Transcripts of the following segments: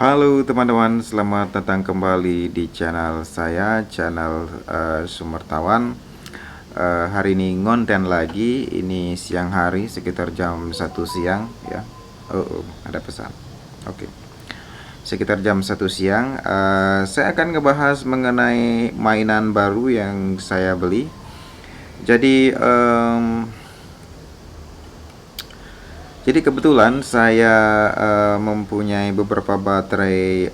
Halo teman-teman, selamat datang kembali di channel saya, channel Sumertawan. Hari ini ngonten lagi, ini siang hari sekitar jam 1 siang ya. Ada pesan. Oke. Sekitar jam 1 siang, saya akan ngebahas mengenai mainan baru yang saya beli. Jadi kebetulan saya mempunyai beberapa baterai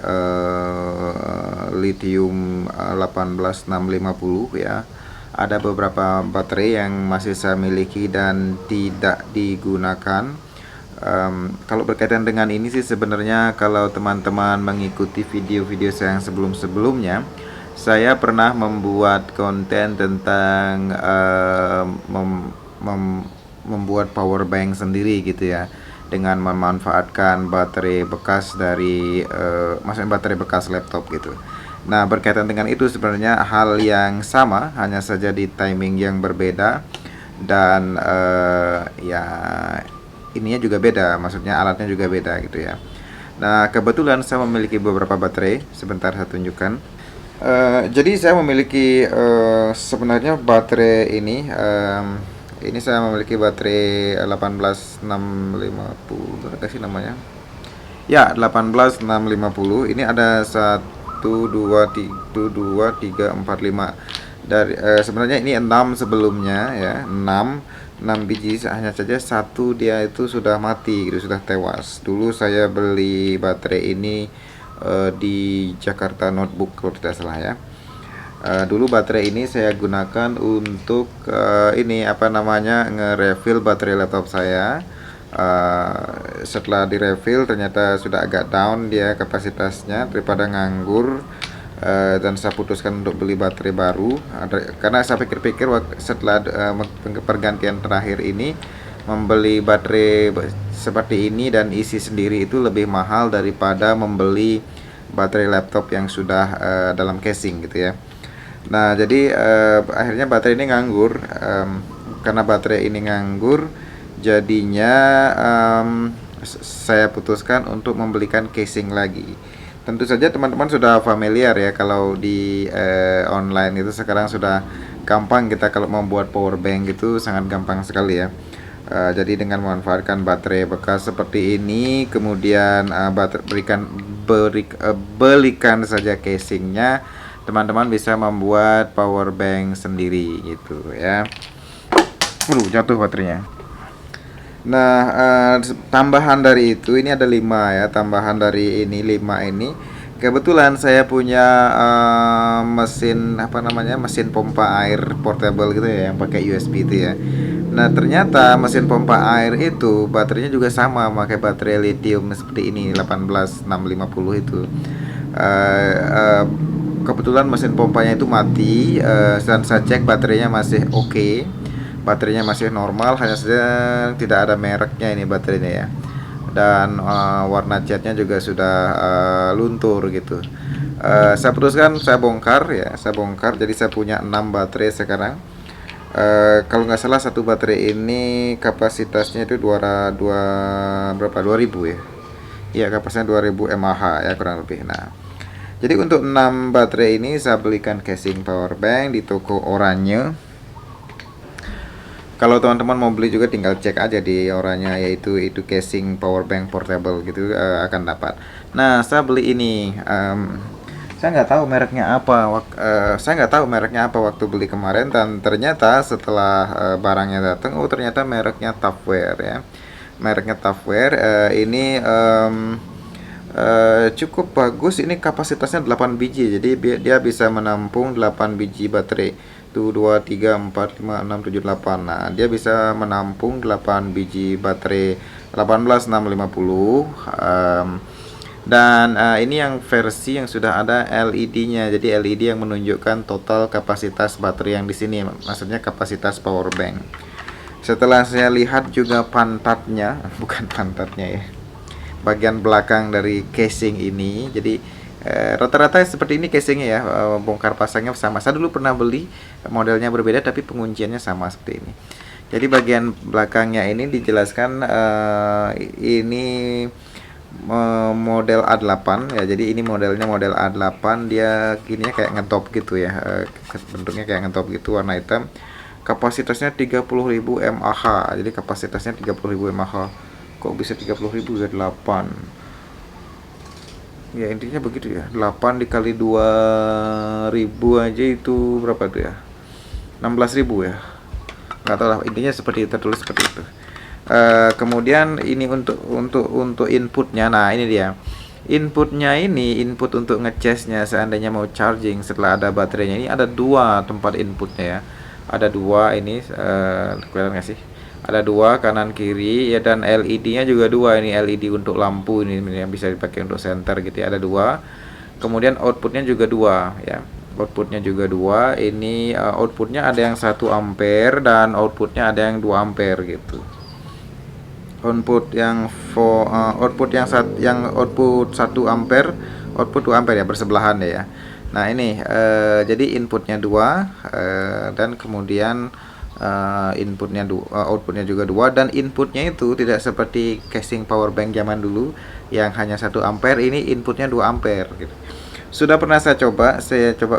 lithium 18650 ya. Ada beberapa baterai yang masih saya miliki dan tidak digunakan. Kalau berkaitan dengan ini sih sebenarnya kalau teman-teman mengikuti video-video saya yang sebelum-sebelumnya, saya pernah membuat konten tentang membuat power bank sendiri gitu ya, dengan memanfaatkan baterai bekas dari maksudnya baterai bekas laptop gitu. Nah, berkaitan dengan itu sebenarnya hal yang sama, hanya saja di timing yang berbeda dan ya ininya juga beda, maksudnya alatnya juga beda gitu ya. Nah, kebetulan saya memiliki beberapa baterai, sebentar saya tunjukkan. Jadi saya memiliki sebenarnya baterai ini saya memiliki baterai 18650, berapa sih namanya? Ya, 18650. Ini ada 1 2 3 4 5 dari sebenarnya ini 6 sebelumnya ya, 6 biji, hanya saja satu dia itu sudah mati gitu, sudah tewas. Dulu saya beli baterai ini di Jakarta Notebook kalau tidak salah ya. Dulu baterai ini saya gunakan untuk ini apa namanya, nge-refill baterai laptop saya. Setelah di-refill ternyata sudah agak down dia kapasitasnya, daripada nganggur, dan saya putuskan untuk beli baterai baru. Karena saya pikir-pikir setelah pergantian terakhir ini, membeli baterai seperti ini dan isi sendiri itu lebih mahal daripada membeli baterai laptop yang sudah dalam casing gitu ya. Nah, jadi akhirnya baterai ini nganggur. Karena baterai ini nganggur, jadinya saya putuskan untuk membelikan casing lagi. Tentu saja teman-teman sudah familiar ya, kalau di online itu sekarang sudah gampang, kita kalau membuat power bank itu sangat gampang sekali ya. Jadi dengan memanfaatkan baterai bekas seperti ini, kemudian belikan saja casingnya, teman-teman bisa membuat power bank sendiri gitu ya. Jatuh baterainya. Nah, tambahan dari itu, ini ada 5 ya, tambahan dari ini 5 ini. Kebetulan saya punya mesin apa namanya, mesin pompa air portable gitu ya, yang pakai USB itu ya. Nah, ternyata mesin pompa air itu baterainya juga sama, pakai baterai lithium seperti ini 18650 itu. Eh, eh, Kebetulan mesin pompanya itu mati, dan saya cek baterainya masih oke. Baterainya masih normal, hanya saja tidak ada mereknya ini baterainya ya. Dan warna catnya juga sudah luntur gitu. Saya putuskan saya bongkar ya, saya bongkar. Jadi saya punya 6 baterai sekarang. Kalau nggak salah satu baterai ini kapasitasnya itu berapa, 2000 ya. Iya, kapasitasnya 2000 mAh ya kurang lebih. Nah, jadi untuk 6 baterai ini saya belikan casing power bank di toko Oranye. Kalau teman-teman mau beli juga tinggal cek aja di Oranye, yaitu itu casing power bank portable gitu, akan dapat. Nah, saya beli ini. Saya nggak tahu mereknya apa. Saya nggak tahu mereknya apa waktu beli kemarin, dan ternyata setelah barangnya datang, oh ternyata mereknya Tupperware ya. Mereknya Tupperware. Ini cukup bagus. Ini kapasitasnya 8 biji, jadi dia bisa menampung 8 biji baterai. Tuh 2 3 4 5 6 7 8. Nah, dia bisa menampung 8 biji baterai 18650. Dan ini yang versi yang sudah ada LED-nya. Jadi LED yang menunjukkan total kapasitas baterai yang di sini, maksudnya kapasitas power bank. Setelah saya lihat juga pantatnya, bukan pantatnya ya, bagian belakang dari casing ini. Jadi rata-rata seperti ini casingnya ya, bongkar pasangnya sama. Saya dulu pernah beli modelnya berbeda tapi pengunciannya sama seperti ini. Jadi bagian belakangnya ini dijelaskan ini model A8 ya. Jadi ini modelnya model A8, dia gininya kayak ngetop gitu ya. Bentuknya kayak ngetop gitu, warna hitam. Kapasitasnya 30.000 mAh. Jadi kapasitasnya 30.000 mAh. Kok bisa 30.000 ya? 8. Ya intinya begitu ya. 8 dikali 2.000 aja itu berapa tuh ya? 16.000 ya. Nggak tahu lah, intinya seperti itu, tertulis seperti itu. Kemudian ini untuk inputnya. Nah ini dia inputnya, ini input untuk ngecasnya seandainya mau charging setelah ada baterainya. Ini ada dua tempat inputnya ya, ada dua ini, kelihatan nggak sih, ada dua kanan kiri ya, dan LED-nya juga dua. Ini LED untuk lampu ini yang bisa dipakai untuk senter gitu ya, ada dua. Kemudian outputnya juga dua ya, outputnya juga dua. Ini outputnya ada yang 1 ampere dan outputnya ada yang 2 ampere gitu. Output yang output 1 ampere, output 2 ampere ya, bersebelahan ya. Nah ini jadi inputnya 2 dan kemudian outputnya juga 2, dan inputnya itu tidak seperti casing power bank zaman dulu yang hanya 1 ampere. Ini inputnya 2 ampere gitu. Sudah pernah saya coba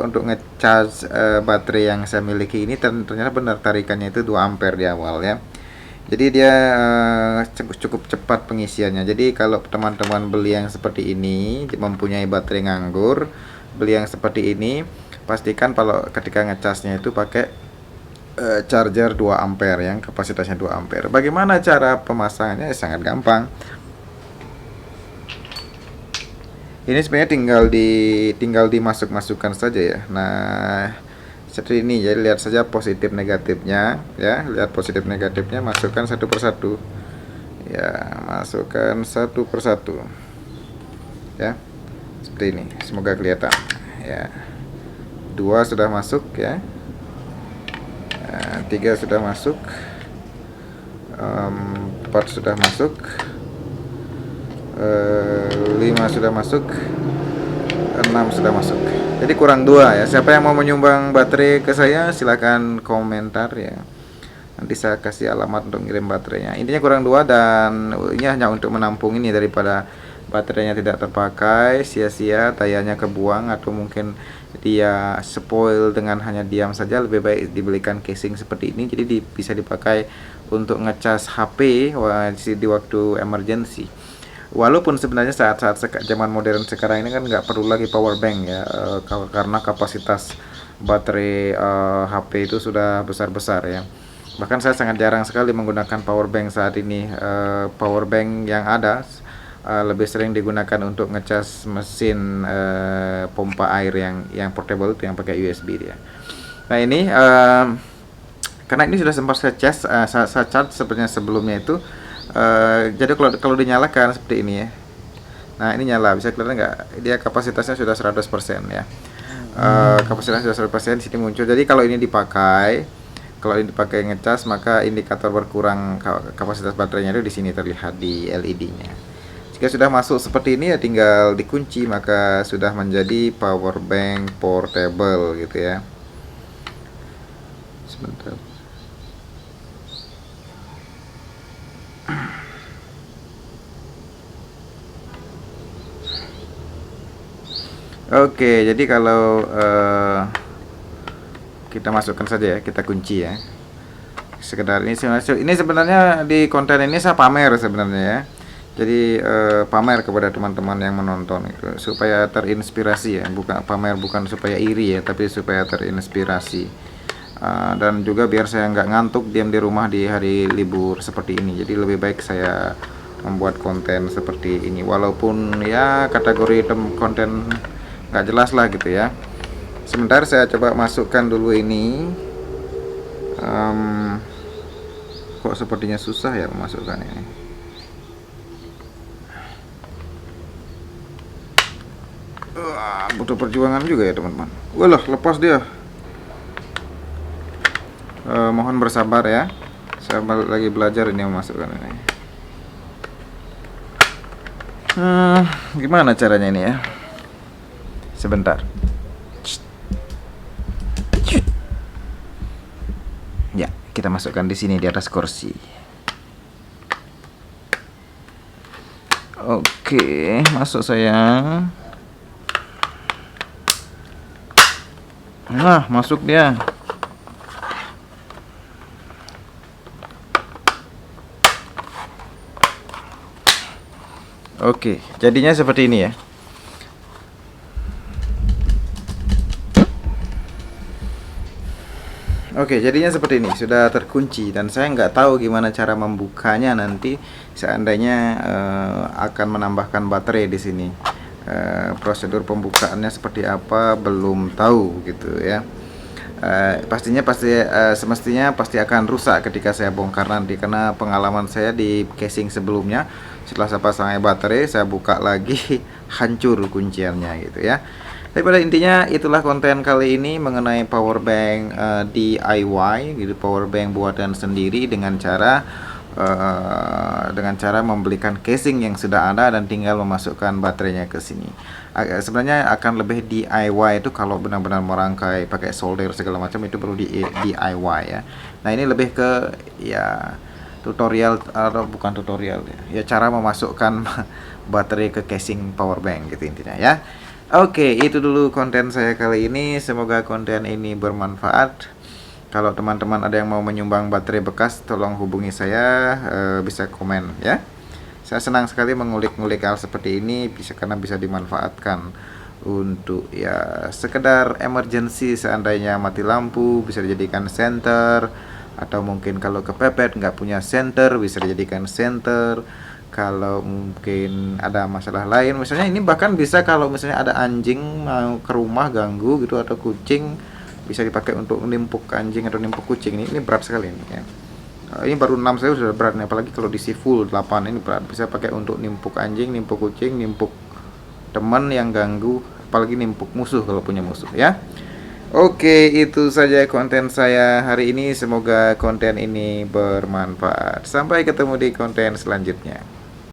untuk ngecharge baterai yang saya miliki ini, ternyata benar tarikannya itu 2 ampere di awal ya. Jadi dia cukup cepat pengisiannya. Jadi kalau teman-teman beli yang seperti ini, mempunyai baterai nganggur, beli yang seperti ini, pastikan kalau ketika ngecasnya itu pakai charger 2 ampere yang kapasitasnya 2 ampere. Bagaimana cara pemasangannya? Sangat gampang. Ini sebenarnya tinggal dimasukkan saja ya. Nah, seperti ini. Jadi lihat saja positif negatifnya ya, lihat positif negatifnya, masukkan satu persatu ya, masukkan satu persatu ya, seperti ini. Semoga kelihatan ya. 2 sudah masuk ya, 3 sudah masuk, 4 sudah masuk, 5 sudah masuk, 6 sudah masuk. Jadi kurang 2 ya. Siapa yang mau menyumbang baterai ke saya silahkan komentar ya, nanti saya kasih alamat untuk ngirim baterainya. Intinya kurang 2, dan ini hanya untuk menampung ini, daripada baterainya tidak terpakai sia-sia, dayanya kebuang, atau mungkin dia spoil dengan hanya diam saja. Lebih baik dibelikan casing seperti ini, jadi bisa dipakai untuk ngecas HP di waktu emergency. Walaupun sebenarnya saat-saat zaman modern sekarang ini kan nggak perlu lagi power bank ya, karena kapasitas baterai HP itu sudah besar-besar ya. Bahkan saya sangat jarang sekali menggunakan power bank saat ini. Power bank yang ada lebih sering digunakan untuk ngecas mesin pompa air yang portable itu, yang pakai USB dia. Nah ini karena ini sudah sempat saya charge sebenarnya sebelumnya itu. Jadi kalau dinyalakan seperti ini ya, nah ini nyala, bisa kelihatan nggak, dia kapasitasnya sudah 100% ya. Kapasitasnya sudah 100%, sini muncul. Jadi kalau ini dipakai ngecas, maka indikator berkurang kapasitas baterainya itu di sini terlihat di LED-nya. Jika sudah masuk seperti ini ya, tinggal dikunci, maka sudah menjadi power bank portable gitu ya. Sebentar. Oke, jadi kalau kita masukkan saja ya, kita kunci ya. Sekedar ini sebenarnya di konten ini saya pamer sebenarnya ya. Jadi pamer kepada teman-teman yang menonton itu supaya terinspirasi ya, bukan supaya iri ya, tapi supaya terinspirasi. Dan juga biar saya nggak ngantuk diam di rumah di hari libur seperti ini. Jadi lebih baik saya membuat konten seperti ini, walaupun ya kategori konten nggak jelas lah gitu ya. Sebentar saya coba masukkan dulu ini. Kok sepertinya susah ya memasukkan ini. Butuh perjuangan juga ya teman-teman. Walah, lepas dia. Mohon bersabar ya, saya lagi belajar ini memasukkan ini. Gimana caranya ini ya? Sebentar. Ya, kita masukkan di sini di atas kursi. Oke, masuk sayang. Nah, masuk dia. Oke, jadinya seperti ini ya. Oke, jadinya seperti ini, sudah terkunci dan saya nggak tahu gimana cara membukanya nanti seandainya akan menambahkan baterai di sini. Prosedur pembukaannya seperti apa belum tahu gitu ya. Semestinya pasti akan rusak ketika saya bongkar nanti, karena pengalaman saya di casing sebelumnya setelah saya pasang baterai saya buka lagi hancur kunciannya gitu ya. Tapi pada intinya itulah konten kali ini mengenai power bank DIY gitu, power bank buatan sendiri dengan cara membelikan casing yang sudah ada dan tinggal memasukkan baterainya ke sini. Sebenarnya akan lebih DIY itu kalau benar-benar merangkai pakai solder segala macam, itu perlu DIY ya. Nah, ini lebih ke ya tutorial atau bukan tutorial ya, cara memasukkan baterai ke casing power bank gitu intinya ya. Oke, itu dulu konten saya kali ini. Semoga konten ini bermanfaat. Kalau teman-teman ada yang mau menyumbang baterai bekas, tolong hubungi saya, bisa komen ya. Saya senang sekali mengulik-ngulik hal seperti ini, karena bisa dimanfaatkan untuk ya sekedar emergency, seandainya mati lampu bisa dijadikan senter, atau mungkin kalau kepepet nggak punya senter bisa dijadikan senter. Kalau mungkin ada masalah lain, misalnya ini bahkan bisa kalau misalnya ada anjing mau ke rumah ganggu gitu, atau kucing, bisa dipakai untuk nimpuk anjing atau nimpuk kucing. Ini berat sekali ini ya. Ini baru 6 saya sudah berat nih, apalagi kalau diisi full 8 ini berat. Bisa pakai untuk nimpuk anjing, nimpuk kucing, nimpuk teman yang ganggu, apalagi nimpuk musuh kalau punya musuh ya. Oke, itu saja konten saya hari ini. Semoga konten ini bermanfaat. Sampai ketemu di konten selanjutnya.